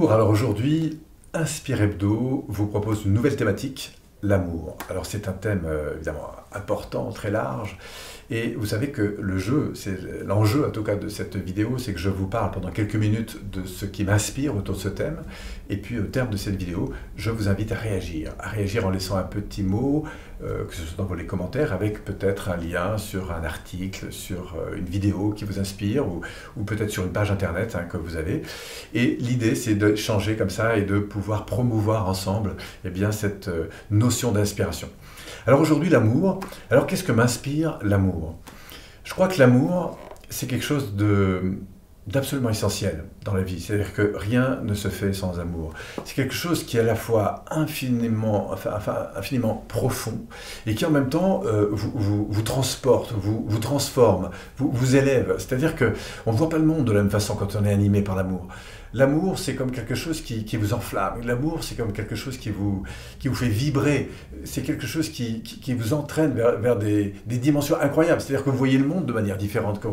Bonjour, alors aujourd'hui, Inspire Hebdo vous propose une nouvelle thématique, l'amour. Alors c'est un thème évidemment important, très large, et vous savez que l'enjeu en tout cas de cette vidéo, c'est que je vous parle pendant quelques minutes de ce qui m'inspire autour de ce thème, et puis au terme de cette vidéo, je vous invite à réagir en laissant un petit mot, que ce soit dans les commentaires, avec peut-être un lien sur un article, sur une vidéo qui vous inspire, ou peut-être sur une page internet que vous avez. Et l'idée, c'est d'échanger comme ça et de pouvoir promouvoir ensemble cette notion d'inspiration. Alors aujourd'hui, l'amour. Alors qu'est-ce que m'inspire l'amour? Je crois que l'amour, c'est quelque chose d'absolument essentiel dans la vie. C'est-à-dire que rien ne se fait sans amour. C'est quelque chose qui est à la fois infiniment profond et qui en même temps vous transporte, vous transforme, vous élève. C'est-à-dire qu'on ne voit pas le monde de la même façon quand on est animé par l'amour. L'amour, c'est comme quelque chose qui vous enflamme. L'amour, c'est comme quelque chose qui vous fait vibrer. C'est quelque chose qui vous entraîne vers des dimensions incroyables. C'est-à-dire que vous voyez le monde de manière différente quand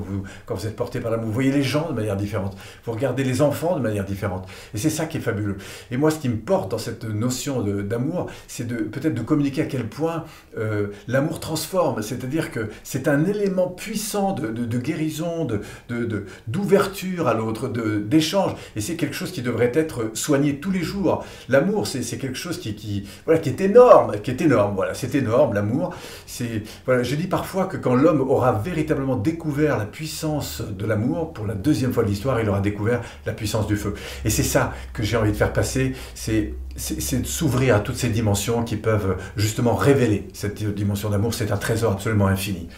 vous êtes porté par l'amour. Vous voyez les gens de manière différente. Vous regardez les enfants de manière différente. Et c'est ça qui est fabuleux. Et moi, ce qui me porte dans cette notion d'amour, c'est peut-être de communiquer à quel point l'amour transforme. C'est-à-dire que c'est un élément puissant de guérison, d'ouverture à l'autre, d'échange. Et c'est quelque chose qui devrait être soigné tous les jours. L'amour, c'est quelque chose qui est énorme, Voilà, c'est énorme, l'amour. Je dis parfois que quand l'homme aura véritablement découvert la puissance de l'amour, pour la deuxième fois de l'histoire, il aura découvert la puissance du feu. Et c'est ça que j'ai envie de faire passer, c'est de s'ouvrir à toutes ces dimensions qui peuvent justement révéler cette dimension d'amour. C'est un trésor absolument infini.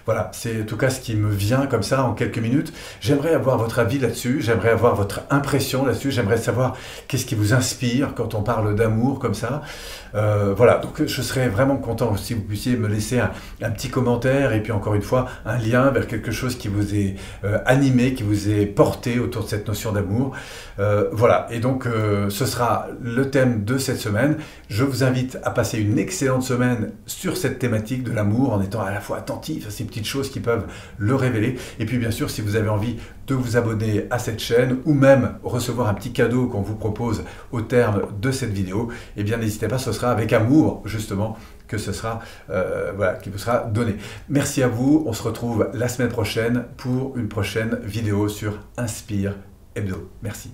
Voilà, c'est en tout cas ce qui me vient comme ça en quelques minutes. J'aimerais avoir votre avis là-dessus, j'aimerais avoir votre impression là-dessus, j'aimerais savoir qu'est-ce qui vous inspire quand on parle d'amour comme ça. Voilà, donc je serais vraiment content si vous puissiez me laisser un petit commentaire et puis encore une fois un lien vers quelque chose qui vous est animé, qui vous est porté autour de cette notion d'amour. Voilà, et donc ce sera le thème de cette semaine. Je vous invite à passer une excellente semaine sur cette thématique de l'amour en étant à la fois attentif à ces petites choses qui peuvent le révéler. Et puis bien sûr, si vous avez envie de vous abonner à cette chaîne ou même recevoir un petit cadeau qu'on vous propose au terme de cette vidéo, eh bien n'hésitez pas, ce sera avec amour justement que ce sera qui vous sera donné. Merci à vous, on se retrouve la semaine prochaine pour une prochaine vidéo sur Inspire Hebdo. Merci.